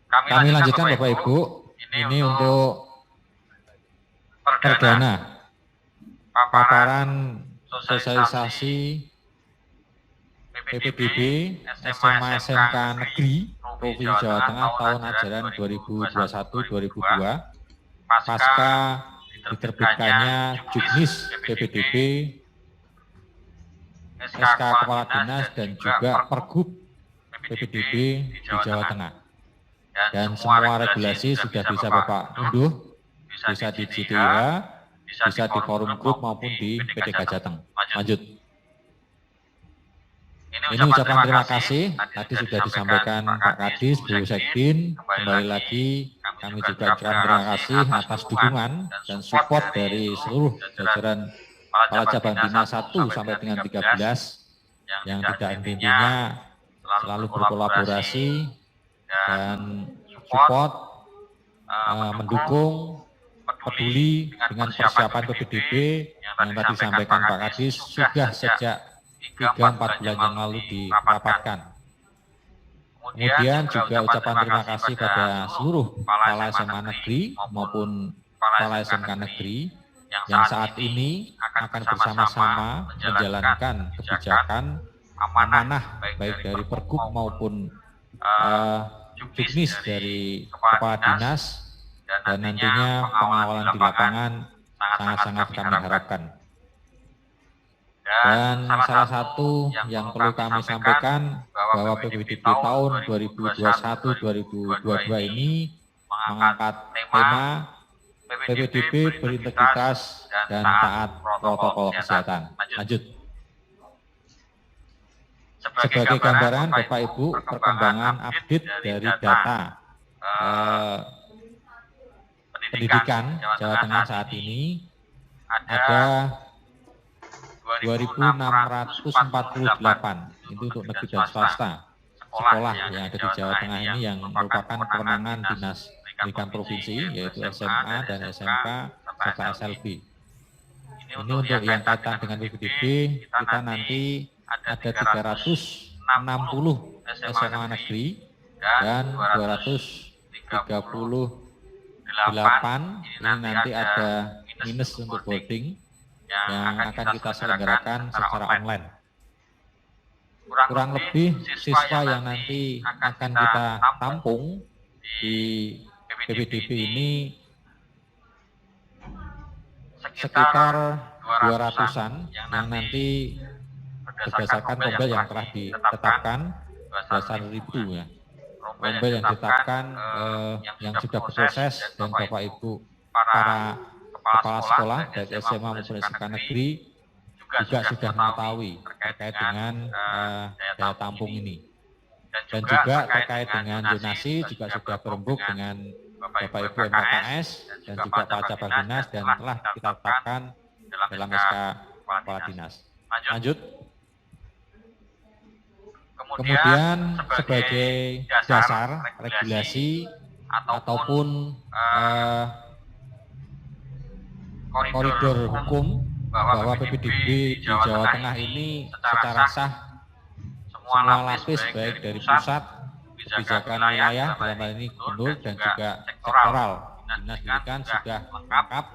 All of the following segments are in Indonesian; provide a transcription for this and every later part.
Kami lanjutkan Bapak Ibu, ini untuk perdana paparan sosialisasi PPDB SMA SMK Negeri Provinsi Jawa Tengah tahun ajaran 2021-2022 pasca diterbitkannya Juknis PPDB, SK Kepala Dinas dan juga Pergub PPDB di Jawa Tengah. Dan semua regulasi sudah bisa Bapak unduh, bisa di GTH, bisa di forum grup maupun di PDK Jateng. Lanjut. Ini ucapan terima kasih, tadi sudah disampaikan Pak Kadis, Bu Sekdin, kembali lagi kami juga ucapkan terima kasih atas dukungan dan support dari seluruh jajaran Kepala Cabang Dinas 1 sampai dengan 13 yang tidak henti-hentinya selalu berkolaborasi dan support, mendukung, peduli dengan persiapan PPDB yang tadi disampaikan Pak Kadis sudah sejak 3-4 bulan yang lalu dirapatkan. Kemudian juga ucapan terima kasih pada seluruh kepala SMA negeri maupun kepala SMK negeri yang saat ini akan bersama-sama menjalankan kebijakan amanah baik dari Pergub maupun Juknis dari Kepala Dinas, dan nantinya pengawalan di lapangan sangat-sangat kami harapkan. Dan salah satu yang perlu kami sampaikan bahwa PPDB tahun 2021-2022 ini mengangkat tema PPDB berintegritas dan taat protokol kesehatan. Lanjut. Sebagai gambaran Bapak Ibu perkembangan update dari data pendidikan Jawa Tengah saat ini ada 2.648 itu untuk negeri dan swasta sekolah yang ada di Jawa Tengah ini yang merupakan kewenangan Dinas Pendidikan Provinsi yaitu SMA dan SMK serta SLB. Ini untuk yang kaitan dengan PPDB kita nanti ada 360 SMA negeri dan 238 ini nanti ada minus untuk boarding yang akan kita selenggarakan secara online. Kurang lebih siswa yang nanti akan kita tampung di PPDB ini sekitar 200-an yang nanti berdasarkan rombel yang telah ditetapkan belasan ribu ya. Rombel yang ditetapkan yang sudah berproses dan Bapak Ibu para kepala sekolah dari SMA maupun SMK negeri juga sudah mengetahui terkait dengan daya tampung ini. Dan juga terkait dengan zonasi juga sudah berembuk dengan Bapak Ibu MKKS dan juga Pak Cabang Dinas dan telah kita tetapkan dalam SK Kepala Dinas. Lanjut. Kemudian sebagai dasar regulasi ataupun koridor hukum bahwa PPDB di Jawa Tengah ini secara sah semua lapis baik dari pusat, kebijakan wilayah dalam hal ini gubernur dan juga sektoral Dinas Pendidikan sudah lengkap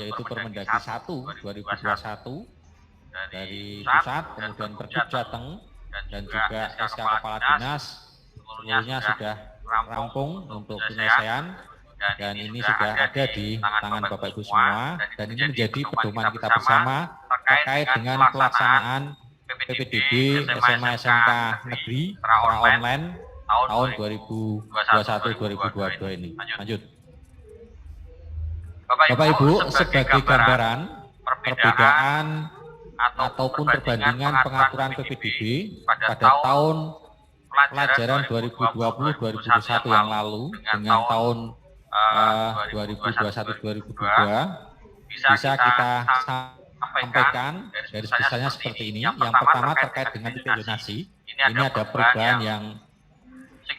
yaitu Permendagri 1 2021 dari pusat, kemudian Pergub Jateng dan juga SK Kepala Dinas seluruhnya sudah rampung untuk penyelesaian. Dan ini sudah ada di tangan Bapak Ibu semua dan ini menjadi pedoman kita bersama terkait dengan pelaksanaan PPDB SMA SMK negeri secara online tahun 2021-2022 ini. Lanjut. Bapak Ibu sebagai gambaran perbedaan ataupun perbandingan pengaturan PPDB pada tahun pelajaran 2020-2021 yang lalu dengan tahun 2021-2022 bisa kita sampaikan dari besarnya seperti ini. Yang pertama terkait dengan titik zonasi, ini ada perubahan yang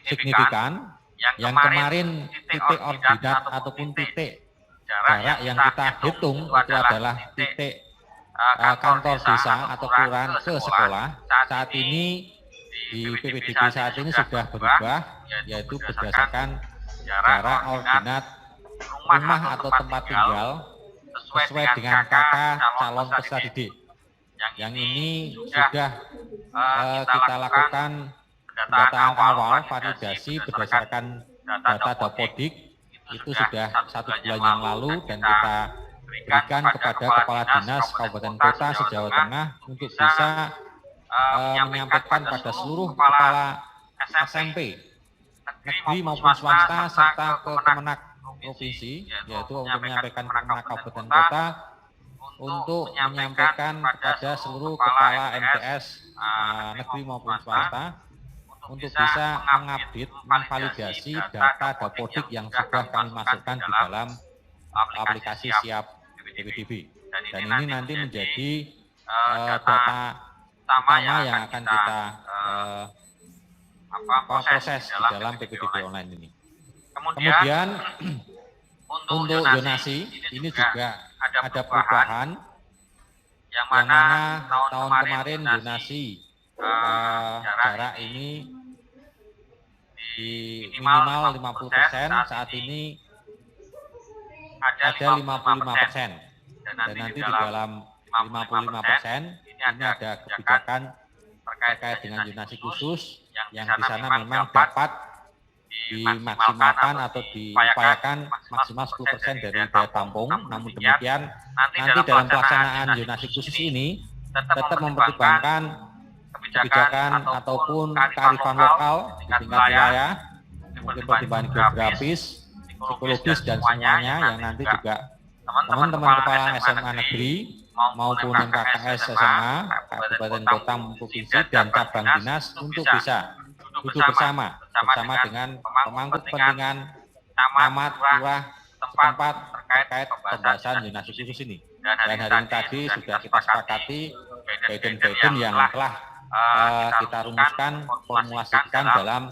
signifikan. Yang kemarin titik ordinat ataupun titik jarak yang kita hitung itu adalah titik kantor desa atau kelurahan ke sekolah. Saat ini di PPDB saat ini sudah berubah, yaitu berdasarkan jarak ordinat rumah atau tempat tinggal sesuai dengan KK calon peserta didik. Yang ini sudah kita lakukan pendataan awal validasi berdasarkan data Dapodik, itu sudah 1 bulan yang lalu, dan kita berikan kepada Kepala Dinas Kabupaten Kota se-Jawa Tengah untuk bisa menyampaikan pada seluruh kepala SMP negeri maupun swasta serta ke Kemenak Provinsi, yaitu untuk menyampaikan ke Kemenak Kabupaten Kota untuk menyampaikan kepada seluruh kepala MTS negeri maupun swasta untuk bisa mengupdate, memvalidasi data Dapodik yang sudah kami masukkan di dalam aplikasi Siap PPDB. Dan ini nanti menjadi data utama yang akan kita proses di dalam PPDB online ini. Kemudian untuk zonasi ini juga ada perubahan, yang mana tahun kemarin zonasi jarak ini di minimal 50%, saat ini ada 55%, dan nanti di dalam 55% ini ada kebijakan terkait dengan zonasi khusus yang di sana memang dapat dimaksimalkan atau diupayakan maksimal 10% dari daya tampung. Namun demikian nanti dalam pelaksanaan zonasi khusus ini tetap mempertimbangkan kebijakan ataupun kearifan lokal di tingkat wilayah, mungkin pertimbangan geografis, psikologis, dan semuanya, yang nanti juga teman-teman kepala SMA negeri maupun MKKS SMA Kabupaten Kota Provinsi dan cabang dinas untuk bisa duduk bersama dengan pemangku kepentingan camat, lurah setempat terkait pembahasan zonasi khusus ini. Dan hari ini tadi sudah kita sepakati guidance yang telah kita rumuskan, formulasikan dalam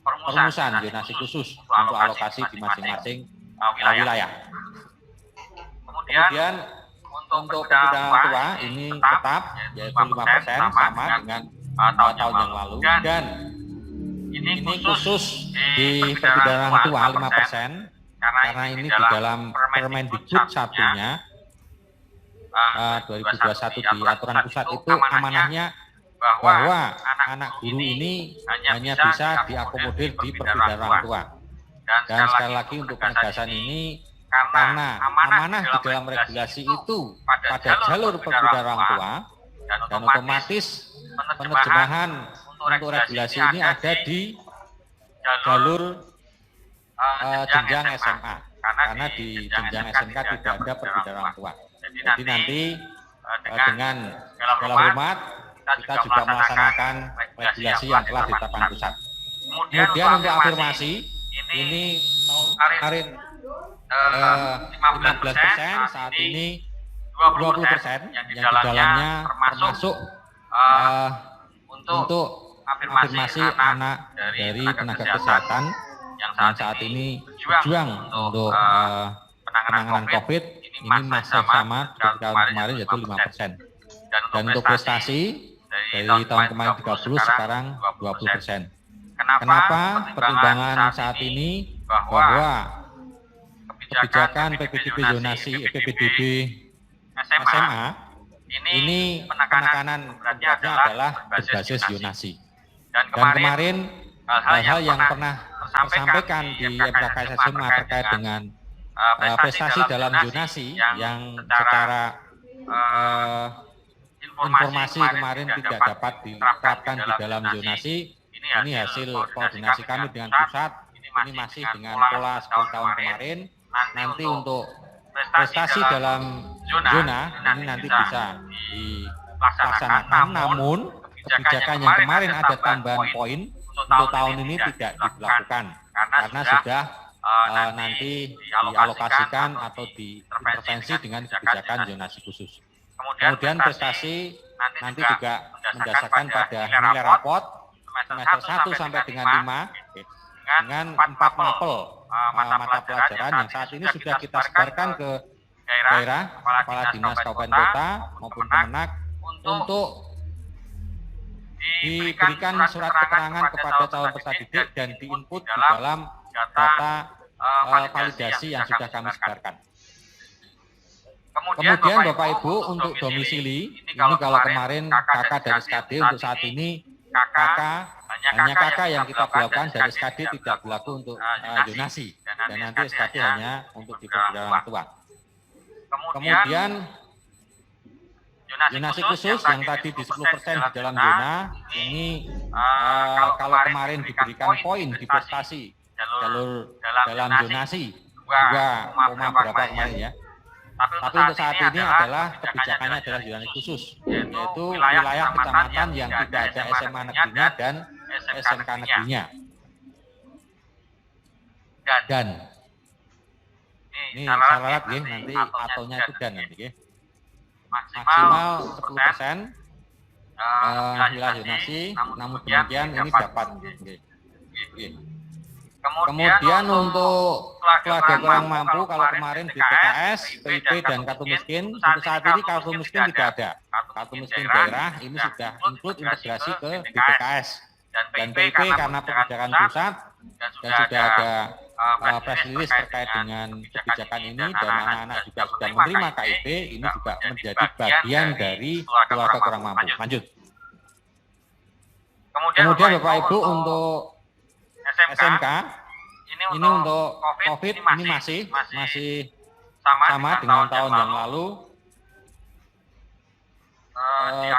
perumusan zonasi khusus untuk alokasi di masing-masing wilayah. Kemudian untuk perbedaan orang tua ini tetap, yaitu 5% sama dengan tahun yang lalu, dan ini khusus di perbedaan orang tua 5%, karena ini di dalam Permendikbud satunya 2021 di aturan pusat itu amanahnya bahwa anak guru ini hanya bisa diakomodir di perbedaan orang tua. Dan sekali lagi untuk penegasan ini, karena amanah di dalam regulasi itu pada jalur perbedaan orang tua, dan otomatis penerjemahan untuk regulasi ini ada di jalur jenjang SMA, karena di jenjang SMK tidak ada perbedaan orang tua. Jadi nanti dengan segala hormat kita juga melaksanakan regulasi yang telah ditetapkan pusat. Kemudian untuk afirmasi ini tahun kemarin 15%, saat ini 20%, yang di dalamnya termasuk untuk afirmasi anak dari tenaga kesehatan yang saat ini berjuang untuk penanganan COVID, ini masih sama seperti tahun kemarin, yaitu 5%. Dan untuk prestasi dari tahun kemarin 30, sekarang 20%. Kenapa pertimbangan saat ini bahwa kebijakan PPDB zonasi PPDB SMA ini penekanan beratnya adalah berbasis zonasi. Dan kemarin hal-hal yang pernah tersampaikan di MKKS SMA terkait dengan prestasi dalam zonasi yang secara informasi kemarin tidak dapat diterapkan di dalam zonasi, ini hasil koordinasi kami dengan pusat, ini masih dengan pola seperti tahun kemarin. Nanti untuk prestasi dalam zona ini nanti bisa dilaksanakan, namun kebijakan yang kemarin ada tambahan poin untuk tahun ini tidak dilakukan karena sudah nanti dialokasikan atau diintervensi dengan kebijakan zonasi khusus. Kemudian prestasi nanti juga mendasarkan pada nilai raport semester 1 sampai dengan 5 dengan 4 mapel mata pelajaran yang saat ini sudah kita sebarkan ke daerah, kepala dinas kabupaten kota maupun Kemenak untuk diberikan surat keterangan kepada calon peserta didik dan diinput di dalam data validasi yang sudah kami sebarkan. Kemudian Bapak Ibu untuk domisili, ini kalau kemarin kakak dari SKD, untuk saat ini hanya kakak yang kita berlakukan dari SKD tidak berlaku untuk zonasi, dan nanti SKD hanya untuk di perguruan orang tua. Kemudian zonasi khusus yang tadi di 10% di dalam zona, ini kalau kemarin diberikan poin di prestasi jalur dalam zonasi 2, berapa kemarin ya. Tapi untuk saat ini adalah kebijakannya adalah zonasi khusus, yaitu wilayah kecamatan yang tidak ada SMA negerinya dan SMK negerinya. Dan ini syarat ya, nanti atonya itu dan nanti ya. Maksimal 10% wilayah zonasi, namun demikian ini dapat. Kemudian untuk keluarga kurang mampu, kalau kemarin BPKS, PIP dan kartu miskin, untuk saat ini kartu miskin tidak ada. Kartu miskin daerah ini sudah include integrasi ke BPKS. Dan PIP karena kebijakan pusat dan sudah ada press release terkait dengan kebijakan ini, dan anak-anak juga sudah menerima KIP, ini juga menjadi bagian dari keluarga kurang mampu. Lanjut. Kemudian Bapak Ibu untuk SMK, ini untuk COVID ini masih sama dengan tahun yang lalu,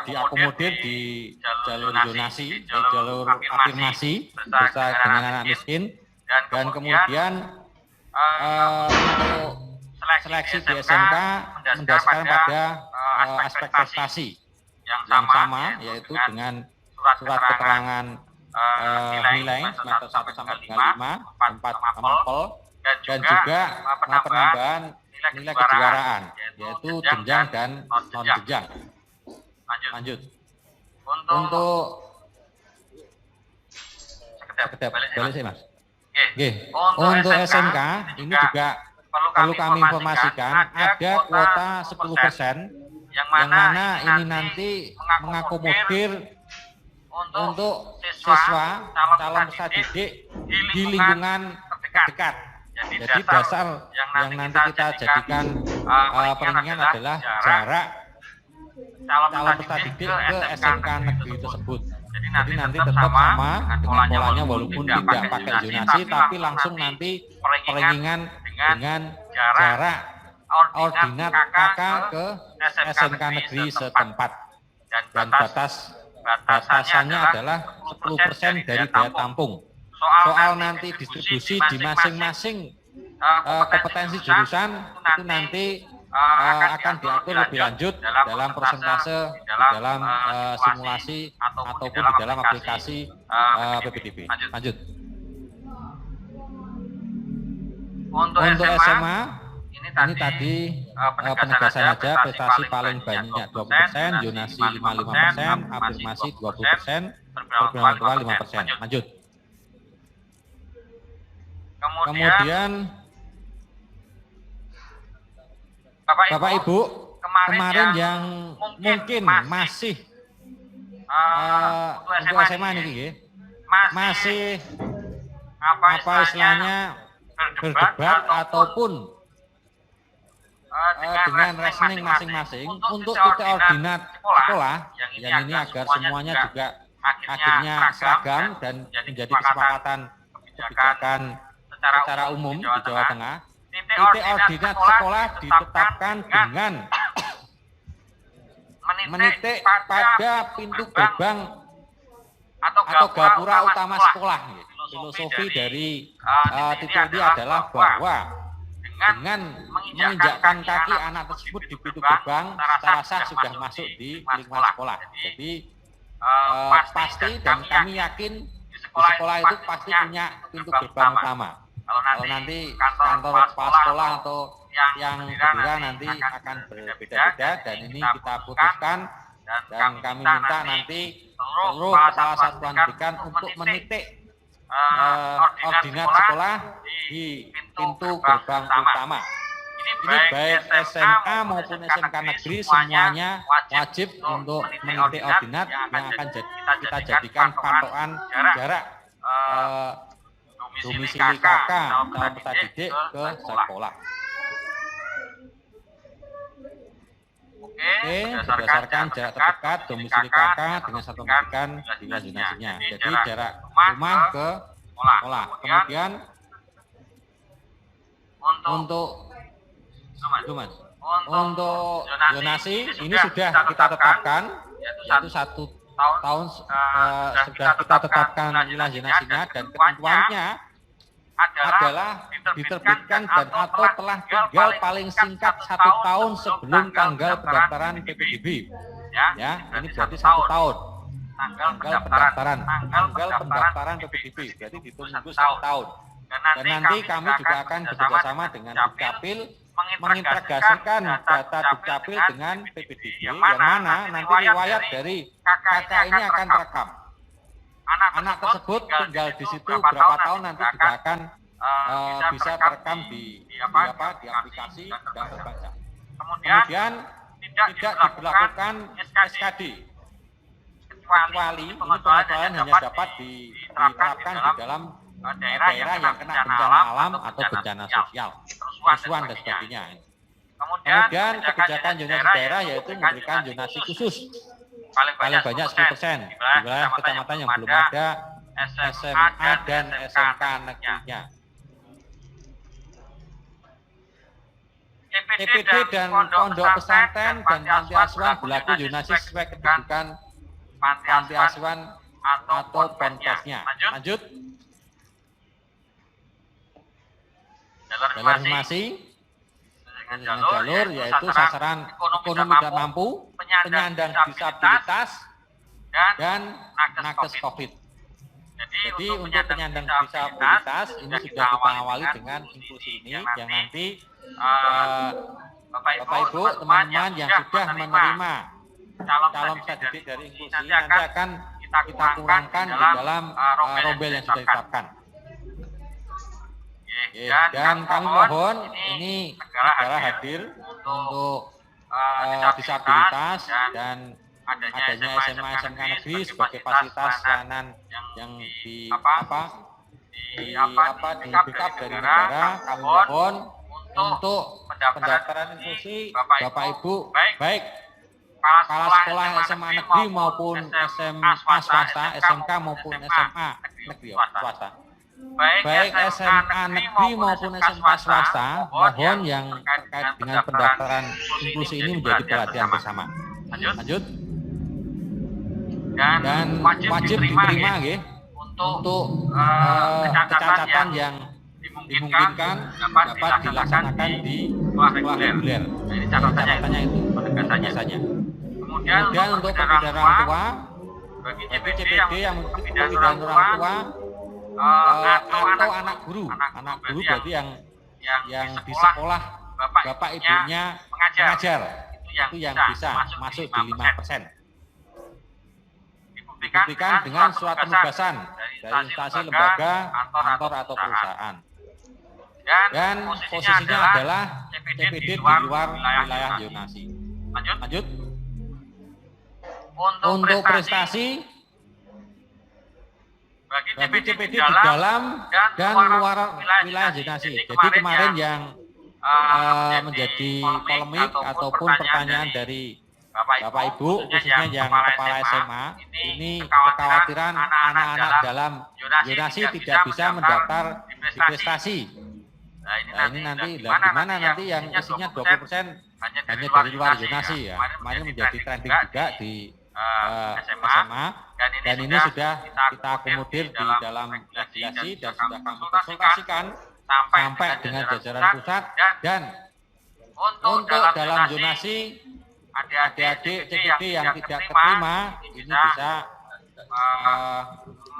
diakomodir di jalur zonasi, di jalur afirmasi beserta dengan anak miskin, dan kemudian untuk seleksi di SMK mendasarkan pada aspek prestasi yang sama, yaitu dengan surat keterangan nilai semester 1 sampai dengan 5, 4 mapel, dan juga penambahan nilai kejuaraan, yaitu jenjang dan non jenjang. Lanjut. Untuk balik sih Mas. Untuk SMK ini juga perlu kami informasikan ada kuota 10%, yang mana ini nanti mengakomodir untuk siswa calon peserta didik di lingkungan terdekat. Jadi dasar yang nanti kita jadikan peringatan adalah jarak calon peserta didik ke SMK negeri tersebut. Jadi nanti tetap sama dengan polanya, walaupun tidak pakai zonasi, tapi langsung nanti peringatan dengan jarak ordinat KK ke SMK negeri setempat. Dan batasannya adalah 10% dari daya tampung. Soal nanti distribusi di masing-masing kompetensi jurusan itu nanti akan diatur lebih lanjut dalam persentase, di dalam simulasi ataupun di dalam aplikasi PPDB. Lanjut. Untuk SMA ini tadi penegasan aja, prestasi paling banyak 20%, zonasi 55%, afirmasi 20%, perguruan tua 5%. Lanjut. Kemudian Bapak Ibu, kemarin yang mungkin masih untuk SMA ini masih apa istilahnya berdebat ataupun dengan reasoning masing-masing untuk titik ordinat sekolah yang ini agar semuanya juga akhirnya seragam dan menjadi kesepakatan kebijakan secara umum di Jawa Tengah. Titik ordinat sekolah ditetapkan dengan menitik pada pintu gerbang atau gapura utama sekolah. Filosofi dari titik ini adalah bahwa dengan menginjakkan kaki anak tersebut di pintu gerbang, secara sah sudah masuk di lingkungan sekolah. Jadi pasti, dan kami yakin di sekolah itu pasti punya pintu gerbang utama. Kalau nanti kantor kepala sekolah atau yang berbeda nanti akan berbeda-beda, dan ini kita putuskan dan kami minta nanti seluruh kepala satuan pendidikan untuk menitik ordinat sekolah di pintu gerbang utama. Ini baik SMA maupun SMK negeri semuanya wajib untuk menitik ordinat yang akan kita jadikan patokan jarak domisili kakak calon peserta didik ke sekolah. Oke, berdasarkan jarak terdekat domisili kakak dengan satu pendidikan wilayah zonasinya. Jadi jarak rumah ke sekolah. Kemudian untuk zonasi ini sudah kita tetapkan, yaitu 1 tahun sudah kita tetapkan wilayah zonasinya dan ketentuannya adalah diterbitkan dan atau telah tinggal paling singkat 1 tahun sebelum tanggal pendaftaran PPDB. Ya, ini berarti 1 tahun. Tanggal pendaftaran PPDB, berarti ditunggu 1 tahun. Dan nanti kami juga akan bekerjasama dengan Dukcapil mengintegrasikan data Dukcapil dengan PPDB yang mana nanti riwayat dari kakak ini akan terekam. Anak tersebut tinggal di situ berapa tahun nanti juga akan bisa terekam di aplikasi dan terbaca. Kemudian tidak diberlakukan SKD kecuali ini pengecualian hanya dapat diterapkan di dalam daerah yang kena bencana alam atau bencana sosial, kerusuhan dan sebagainya. Kemudian kebijakan zonasi daerah yaitu memberikan zonasi khusus paling banyak 10% di wilayah kecamatan yang belum ada SMA dan SMK negerinya. TPD dan pondok pesantren dan panti asuhan berlaku zonasi sesuai kedudukan panti asuhan atau ponpesnya. Lanjut. Jalur informasi dengan jalur yaitu sasaran ekonomi tidak mampu, penyandang disabilitas, dan nakes COVID. Jadi untuk penyandang disabilitas ini sudah kita awali dengan inklusi ini yang nanti Bapak Ibu teman-teman yang sudah menerima calon peserta didik dari inklusi nanti akan kita kurangkan di dalam rombel yang sudah ditetapkan. Dan kami mohon ini negara hadir untuk disabilitas dan adanya SMA SMK negeri sebagai fasilitas layanan yang di backup dari negara. Kami mohon untuk pendaftaran inklusi Bapak Ibu baik kepala sekolah SMA negeri maupun SMA swasta, SMK maupun SMA negeri swasta. Baik SMA negeri maupun SMA swasta, mohon yang terkait dengan pendaftaran inklusi ini menjadi perhatian bersama. Lanjut. Dan wajib diterima untuk kecacatan yang dimungkinkan dapat dilaksanakan di sekolah reguler. Ini catatannya itu, penegasannya. Kemudian untuk pembinaan orang tua, bagi CPD yang pembinaan orang tua atau anak guru berarti yang di sekolah bapak ibunya mengajar, itu yang bisa masuk di 5%. Dibuktikan dengan surat penugasan dari instansi lembaga, kantor atau perusahaan. Dan posisinya adalah CPD di luar wilayah zonasi. Lanjut. Untuk prestasi bagi CPD di dalam dan luar wilayah zonasi. Jadi kemarin yang menjadi polemik ataupun pertanyaan dari Bapak Ibu, khususnya yang kepala SMA, ini kekhawatiran anak-anak dalam zonasi tidak bisa mendaftar di prestasi. Nah ini nanti gimana nanti yang isinya 20% hanya dari luar zonasi ya. Kemarin menjadi trending juga di SMA dan ini sudah kita akomodir di dalam regulasi dan sudah kami konsultasikan sampai dengan jajaran pusat dan untuk dalam zonasi adik-adik CPD yang tidak terima ini bisa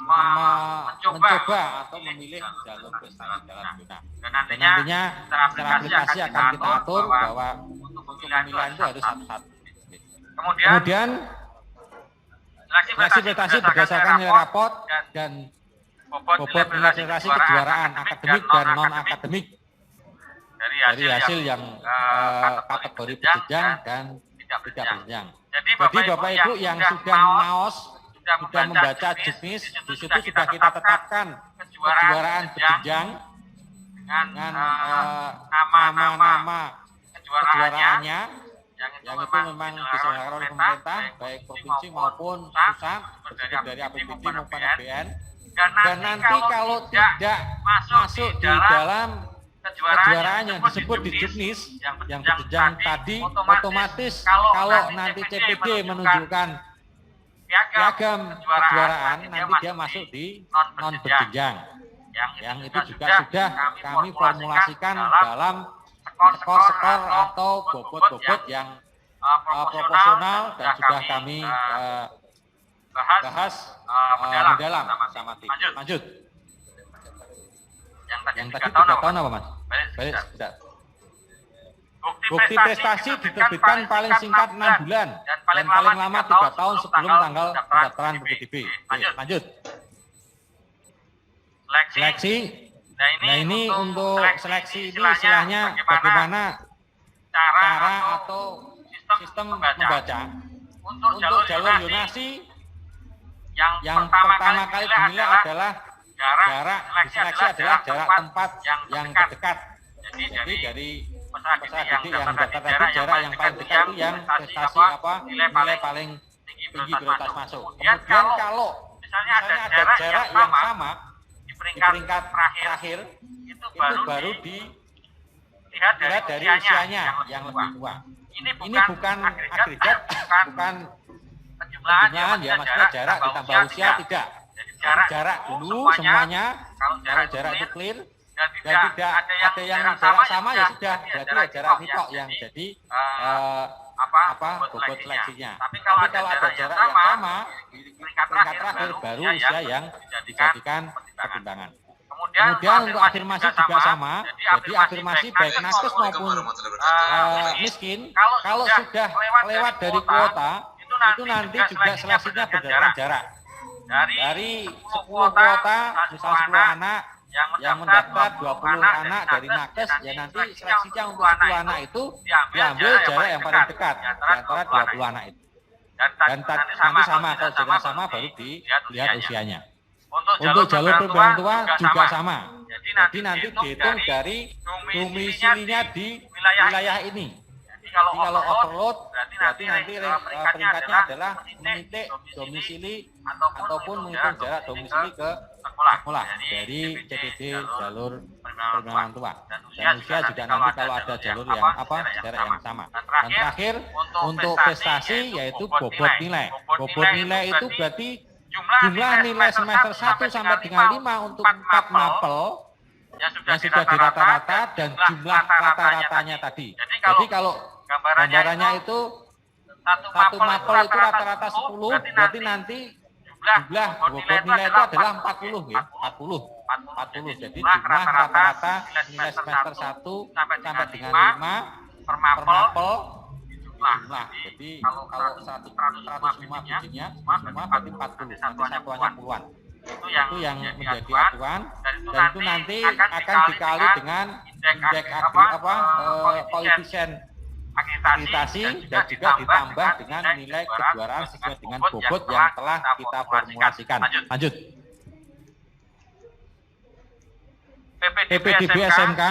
mencoba atau memilih jalur prestasi dalam zona. Dan nantinya secara aplikasi akan kita atur bahwa untuk pemilihan itu harus satu-satu. Kemudian seleksi prestasi berdasarkan nilai raport dan bobot nilai prestasi kejuaraan akademik dan non akademik hasil yang kategori berjenjang dan tidak berjenjang. Jadi Bapak Ibu yang sudah maos, sudah membaca juknis, di situ sudah kita tetapkan kejuaraan berjenjang dengan nama-nama kejuaraannya, yang itu memang diselenggarakan oleh pemerintah, baik provinsi maupun pusat, terdiri dari APBD maupun APBN. Dan nanti kalau tidak masuk di dalam kejuaraan yang disebut di juknis yang berjenjang tadi, otomatis kalau nanti CPD menunjukkan piagam kejuaraan, nanti dia masuk di non berjenjang. Yang itu juga sudah kami formulasikan dalam skor-skor atau bobot-bobot yang proporsional dan sudah kami bahas mendalam sama tim. Lanjut. Yang tadi 3 tahun apa, Mas? Balik sudah. Bukti prestasi diterbitkan paling singkat 6 bulan dan paling lama 3 tahun sebelum tanggal pendaftaran PPDB. Lanjut. Seleksi. Nah ini untuk seleksi ini istilahnya bagaimana cara atau sistem membaca. Untuk jalur zonasi yang pertama kali dinilai adalah jarak diseleksi adalah jarak tempat yang terdekat. Jadi dari peserta didik yang mendaftar tadi, jarak yang paling dekat itu yang prestasi nilai paling tinggi prioritas masuk. Kemudian kalau misalnya ada jarak yang sama di peringkat terakhir, itu baru dilihat dari usianya yang lebih tua. Ini bukan agregat, bukan penjumlahan ya, maksudnya jarak ditambah usia tidak. Jarak dulu semuanya, kalau jarak itu clear dan tidak ada yang jarak sama ya sudah, berarti jarak ini kok yang jadi bobot seleksinya. Tapi kalau ada jarak yang sama di peringkat terakhir baru usia yang dijadikan pertimbangan. Kemudian untuk afirmasi juga sama, jadi afirmasi baik nakes maupun miskin, kalau sudah lewat dari kuota, itu nanti juga seleksinya berdasarkan jarak. Dari 10 kuota, misal 10 anak yang mendaftar 20 anak dari nakes, ya nanti seleksinya untuk 10 anak itu diambil jarak yang paling dekat di antara 20 anak itu. Dan nanti sama, kalau jarak sama baru dilihat usianya. Untuk jalur perubahan tua juga sama. Jadi nanti dihitung dari domisilinya di wilayah ini. Jadi kalau overload, berarti nanti peringkatnya adalah menitik domisili ataupun menghitung jarak domisili ke sekolah dari CPD jalur perubahan tua. Dan usia juga nanti kalau ada jalur yang jarak yang sama. Dan terakhir untuk prestasi yaitu bobot nilai. Bobot nilai itu berarti jumlah nilai semester 1 sampai dengan 5 untuk 4 mapel yang sudah di rata-rata dan jumlah rata-ratanya tadi. Jadi kalau gambarannya itu satu mapel itu rata-rata 10, berarti nanti jumlah bobot nilai itu adalah 40 ya, 40. Jadi jumlah rata-rata nilai semester 1 sampai dengan 5 per mapel jumlah. Jadi kalau 105 bijinya semua berarti 40, nanti satuannya puluhan. Itu yang menjadi acuan dan itu nanti akan dikali dengan indeks koefisien akreditasi dan juga ditambah dengan nilai kejuaraan sesuai dengan bobot yang telah kita formulasikan. Lanjut. PPDB SMK,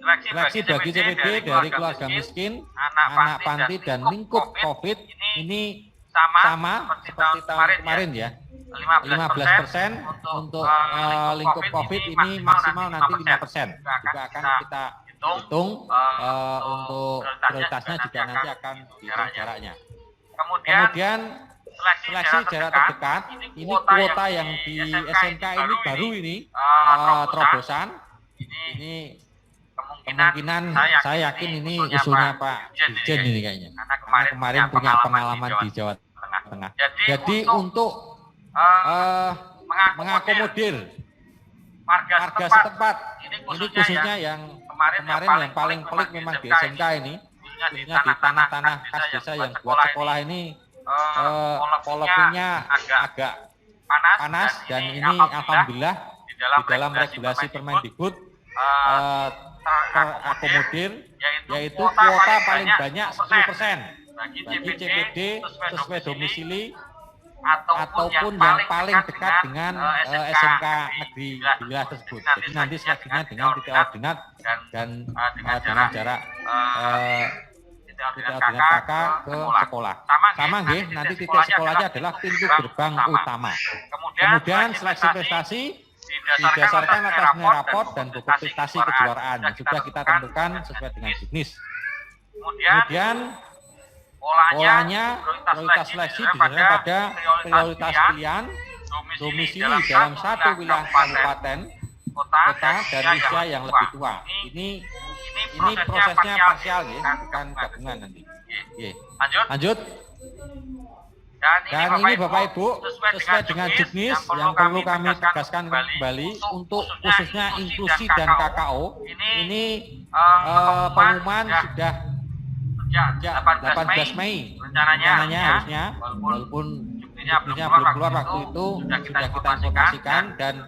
seleksi bagi CPD dari keluarga miskin, anak panti dan lingkup COVID ini sama seperti tahun kemarin ya. 15% untuk lingkup COVID ini maksimal nanti 5%. Juga akan kita hitung untuk prioritasnya juga nanti akan dihitung jaraknya. Kemudian seleksi jarak terdekat, ini kuota yang di SMK ini baru ini terobosan. Ini kemungkinan saya yakin ini usulnya Pak Dirjen ini kayaknya. Karena kemarin punya pengalaman di Jawa Tengah. Jadi untuk mengakomodir warga setempat, ini khususnya yang kemarin yang paling pelik memang di SMK ini, khususnya di tanah-tanah khas desa yang buat sekolah ini polokunya agak panas dan ini alhamdulillah di dalam regulasi Permendikbud terakomodir, yaitu kuota paling banyak 10% bagi CPD sesuai domisili ataupun yang paling dekat dengan SMK negeri di wilayah tersebut. Jadi nanti seleksinya dengan titik ordinat dan dengan jarak titik ordinat KK ke sekolah. Sama nggih, nanti titik sekolahnya adalah pintu gerbang utama. Kemudian seleksi prestasi didasarkan atas nilai raport dan buku prestasi kejuaraan yang sudah kita tentukan sesuai dengan jenis. Kemudian polanya prioritas seleksi didasarkan pada prioritas pilihan domisili dalam satu wilayah kabupaten kota dan usia yang lebih tua. Ini prosesnya parsial ya, bukan gabungan nanti. Lanjut. Dan ini Bapak Ibu sesuai dengan jenis yang perlu kami tegaskan kembali untuk khususnya inklusi dan KKO. Ini pengumuman sudah sejak 18 Mei rencananya harusnya, walaupun juknisnya belum keluar waktu itu sudah kita informasikan, dan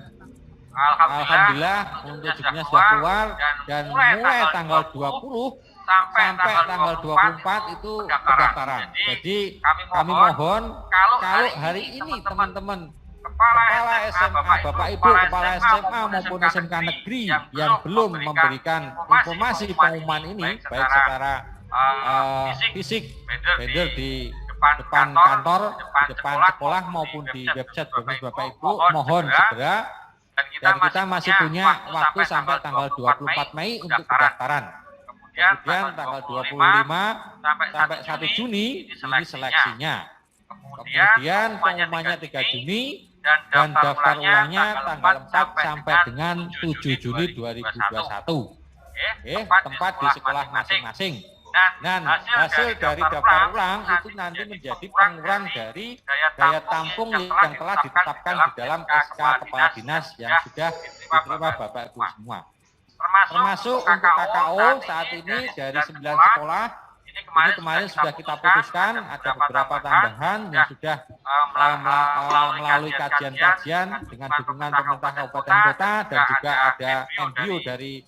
alhamdulillah untuk juknisnya sudah keluar dan mulai tanggal 20 sampai tanggal 24 itu pendaftaran. Jadi kami mohon kalau hari ini teman-teman kepala SMA, Bapak Ibu kepala SMA maupun SMK negeri yang belum memberikan informasi pengumuman ini baik secara fisik banner di depan kantor, di depan sekolah maupun di website Bapak Ibu, mohon segera, dan kita masih punya waktu sampai tanggal 24 Mei untuk pendaftaran. Kemudian tanggal 25 sampai 1 Juni ini seleksinya. Kemudian pengumumannya 3 Juni dan daftar ulangnya tanggal 4 sampai dengan 7 Juni 2021. Tempat di sekolah masing-masing. Dan hasil dari daftar ulang itu nanti menjadi pengurang dari daya tampung yang telah ditetapkan di dalam SK Kepala Dinas yang sudah diterima Bapak Ibu semua. Termasuk untuk KKO saat ini dari 9 sekolah, ini kemarin sudah kita putuskan ada beberapa tambahan yang sudah melalui kajian-kajian dengan dukungan pemerintah kabupaten kota dan juga ada MBO dari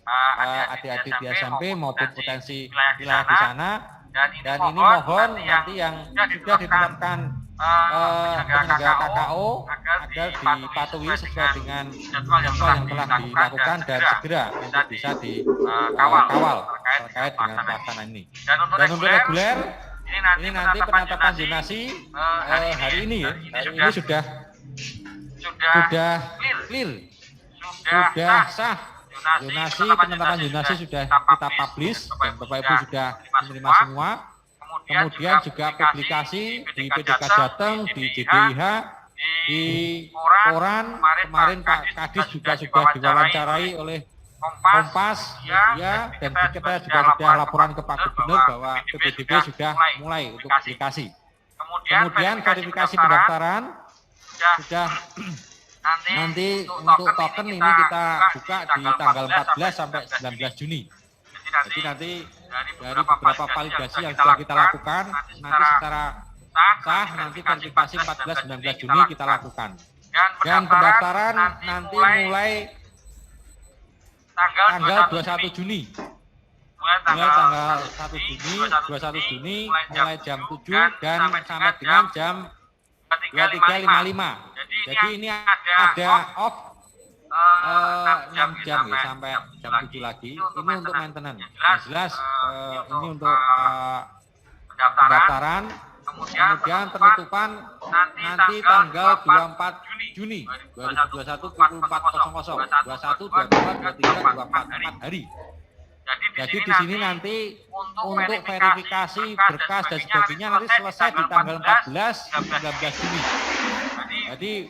adik-adik di SMP maupun potensi wilayah di sana. Dan ini mohon nanti yang sudah ditetapkan penyelenggara KKO agar dipatuhi sesuai dengan jadwal yang telah dilakukan dan segera untuk bisa dikawal terkait dengan pelaksanaan ini. Dan untuk reguler ini nanti penetapan zonasi hari ini ya, hari ini sudah clear, sudah sah. Penetapan zonasi sudah kita publish dan Bapak Ibu sudah menerima semua. Kemudian juga publikasi di PDK Jateng, di JDIH, di Koran. Kemarin Pak Kadis juga sudah diwawancarai oleh Kompas, ya, dan kita juga sudah laporan ke Pak Gubernur bahwa PPDB sudah mulai untuk publikasi. Kemudian verifikasi pendaftaran sudah nanti untuk token ini kita buka di tanggal 14 sampai 19 Juni. Jadi nanti dari beberapa validasi yang sudah kita lakukan, nanti secara sah nanti verifikasi 14-19 Juni kita lakukan. Dan pendaftaran nanti mulai tanggal 21 Juni. Mulai tanggal 1 Juni, 21 Juni, mulai jam 7 dan sampai dengan jam 23.55. Jadi ini ada off 6 jam ya, sampai jam 7 lagi. Ini untuk maintenance. Yang jelas ini untuk pendaftaran. Kemudian penutupan nanti tanggal 24 Juni 2021 pukul 4.00. 21, 22, 23, 24 hari. Jadi di sini nanti untuk verifikasi berkas dan sebagainya nanti selesai di tanggal 14-19 Juni. Jadi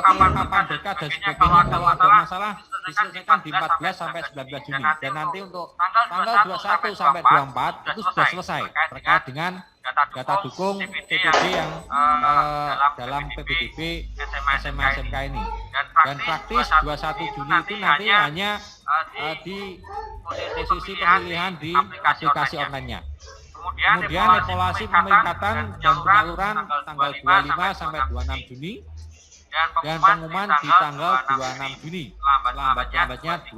kelengkapan berkas dan sebagainya kalau ada masalah diselesaikan di 14 sampai 19 Juni. Dan nanti untuk tanggal 21 sampai 24 itu sudah selesai terkait dengan data dukung PPD yang dalam PPDB SMA SMK ini. Dan praktis 21 Juni itu nanti hanya di posisi pemilihan di aplikasi online-nya. Kemudian evaluasi pemeringkatan dan penyaluran tanggal 25 sampai 26 Juni. dan pengumuman di tanggal 26 Juni, lambat-lambatnya 23.55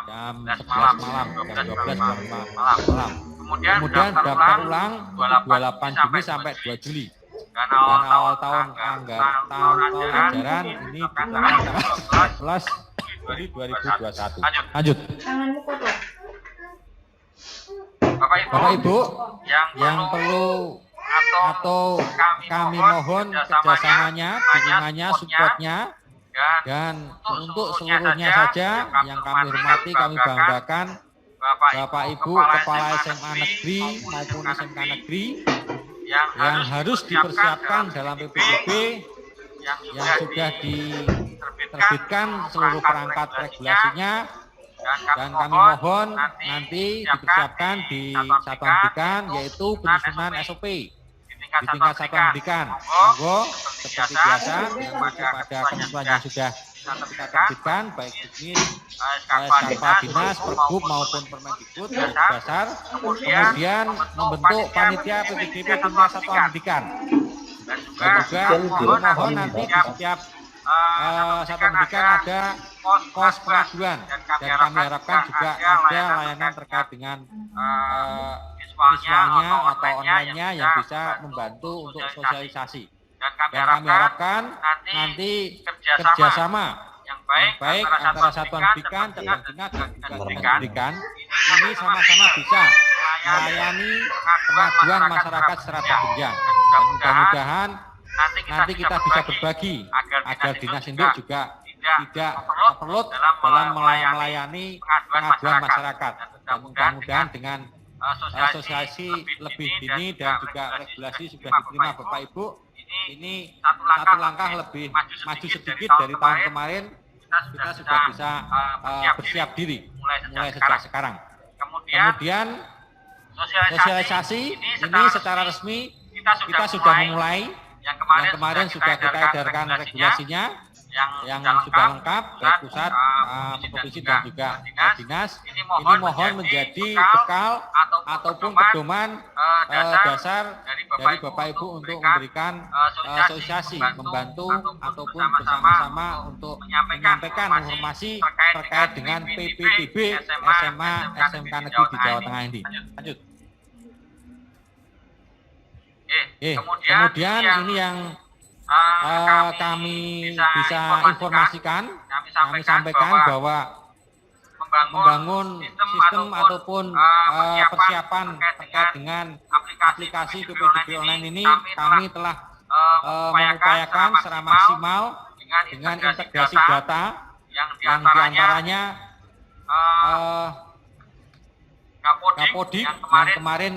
jam 11 malam, jam 12 malam. Kemudian daftar ulang 28 Juni sampai 2 Juli. Dan awal tahun ajaran ini dilakukan tanggal 11 Juli 2021. Lanjut. Bapak Ibu yang perlu atau kami mohon kerjasamanya, dukungannya, supportnya, dan untuk seluruhnya saja yang kami hormati, kami banggakan, Bapak Ibu Kepala SMA Negeri maupun SMK Negeri yang harus dipersiapkan dalam PPDB yang sudah diterbitkan seluruh perangkat regulasinya, dan kami mohon nanti dipersiapkan di satuan pendidikan, yaitu penyusunan SOP di tingkat satuan pendidikan. Monggo seperti biasa yang mengacu pada ketentuan yang sudah kita terbitkan, baik teknis, SKPA dinas, Pergub maupun Permendikbud dasar, kemudian membentuk panitia PPDB tingkat satuan pendidikan. Dan juga mohon nanti di setiap satuan pendidikan ada pos pengaduan, dan kami harapkan juga ada layanan terkait dengan visualnya atau online-nya yang bisa membantu untuk sosialisasi. Dan kami harapkan nanti kerjasama yang baik antara satuan pendidikan, cabang dinas, dan juga pendidikan ini sama-sama bisa melayani pengaduan masyarakat secara berjenjang. Dan mudah-mudahan nanti kita bisa berbagi agar dinas induk juga tidak overload dalam melayani pengaduan masyarakat. Dan mudah-mudahan dengan asosiasi lebih dini dan juga regulasi sudah diterima Bapak Ibu, ini satu langkah lebih maju sedikit dari tahun kemarin. Kita sudah bisa bersiap diri mulai sejak sekarang. Kemudian sosialisasi ini secara resmi kita sudah memulai. Yang kemarin sudah kita edarkan regulasinya yang sudah lengkap dari pusat, provinsi dan juga dinas. Ini mohon menjadi bekal ataupun pedoman dasar dari Bapak Ibu untuk memberikan sosialisasi, membantu ataupun bersama-sama untuk menyampaikan informasi terkait dengan PPDB SMA SMK Negeri di Jawa Tengah ini. Lanjut. Kemudian ini yang kami bisa informasikan, kami sampaikan bahwa membangun sistem ataupun persiapan terkait dengan aplikasi PPDB online ini, kami telah mengupayakan secara maksimal dengan integrasi data yang diantaranya Kapodik yang kemarin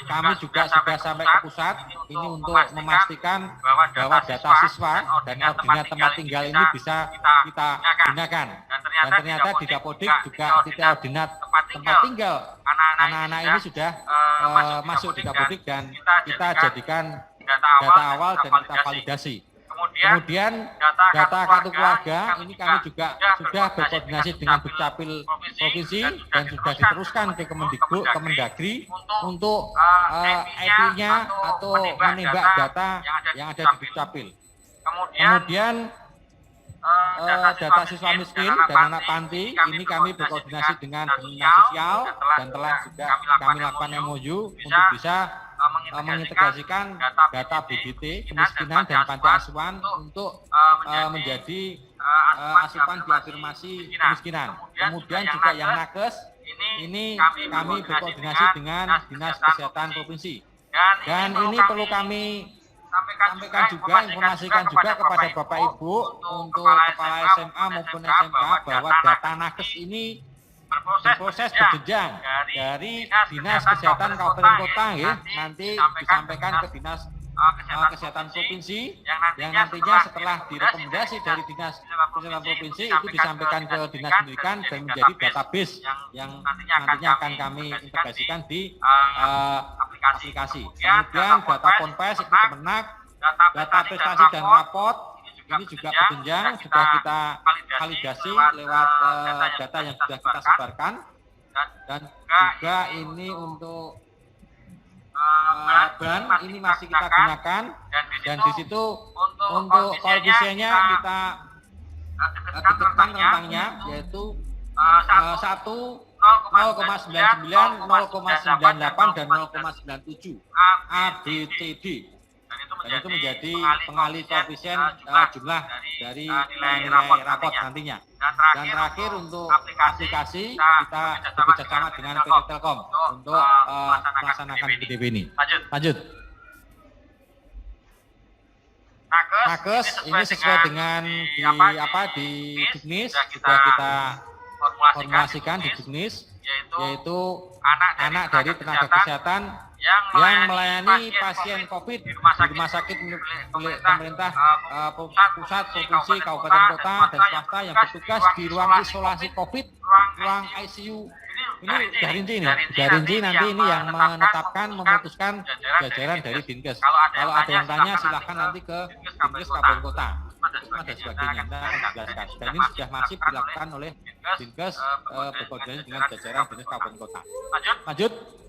kami juga sudah sampai ke pusat ini untuk memastikan bahwa data siswa dan koordinat tempat tinggal ini bisa kita gunakan. Dan ternyata di Kapodik juga tidak koordinat tempat tinggal anak-anak ini sudah masuk di Kapodik dan kita jadikan data awal dan kita validasi. Kemudian data kartu keluarga ini kami juga sudah berkoordinasi dengan Dukcapil Provinsi dan sudah diteruskan ke Kemendikbud, Kemendagri untuk IP-nya atau menembak data yang ada di Dukcapil. Kemudian data siswa miskin dan anak panti ini kami berkoordinasi dengan Dinas Sosial dan telah juga kami lakukan MOU untuk bisa mengintegrasikan data BDT, kemiskinan dan panti asuhan untuk menjadi asupan di afirmasi kemiskinan. Kemudian juga yang nakes ini kami berkoordinasi dengan Dinas Kesehatan Provinsi. Dan ini perlu kami sampaikan juga, informasikan juga kepada Bapak Ibu untuk Kepala SMA maupun SMK bahwa data nakes ini berproses berjenjang dari Dinas Kesehatan Kabupaten Kota ya, nanti disampaikan ke Dinas Kesehatan Provinsi yang nantinya setelah direkomendasi dari Dinas Kesehatan Provinsi itu disampaikan ke Dinas Pendidikan dan menjadi database yang nantinya akan kami integrasikan di aplikasi. Kemudian data Ponpes itu Kemenak, data prestasi dan raport ini juga berjenjang, sudah kita validasi lewat data yang sudah kita sebarkan, dan juga ini untuk ban ini masih kita gunakan, dan di situ untuk koefisiennya kita dekatkan rentangnya, yaitu 1, 0,99, 0,98 dan 0,97 ABCD. Dan itu menjadi pengali koefisien jumlah dari nilai rapot nantinya. Dan terakhir untuk aplikasi kita bekerjasama dengan PT Telkom untuk melaksanakan PDB ini. Lanjut. Nakes ini sesuai dengan di Juknis sudah kita formulasikan di Juknis, yaitu anak dari tenaga kesehatan yang melayani pasien COVID di rumah sakit milik pemerintah pusat, provinsi, kabupaten, kota, dan swasta yang bertugas di ruang isolasi COVID, ruang ICU. Ini sudah rinci nanti ini yang menetapkan, memutuskan jajaran dari Dinkes. Kalau ada yang tanya silahkan nanti ke Dinkes Kabupaten Kota. Ada sebagainya, kita akan jelaskan. Dan ini sudah masif dilakukan oleh Dinkes berkoordinasi dengan jajaran Dinkes Kabupaten Kota. Lanjut.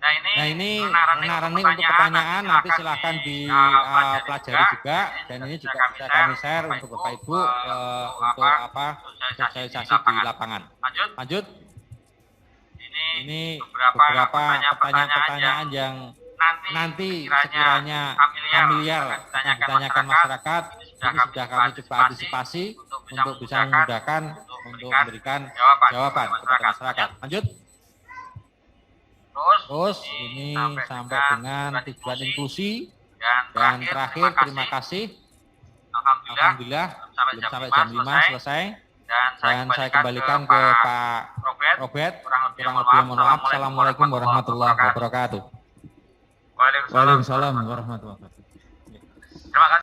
Nah ini menarani untuk pertanyaan, nanti silahkan dipelajari juga, dan ini juga bisa kami share untuk Bapak Ibu untuk sosialisasi di lapangan. Lanjut. Ini beberapa pertanyaan-pertanyaan yang nanti sekiranya familiar yang ditanyakan masyarakat, ini sudah kami coba antisipasi untuk bisa memudahkan untuk memberikan jawaban kepada masyarakat. Lanjut. Terus ini sampai dengan tujuan inklusi, dan terakhir terima kasih. Alhamdulillah belum sampai jam 5 selesai, dan saya kembalikan ke Pak Robert. Kurang lebih mohon maaf. Assalamualaikum warahmatullahi wabarakatuh. Waalaikumsalam warahmatullahi wabarakatuh. Terima kasih.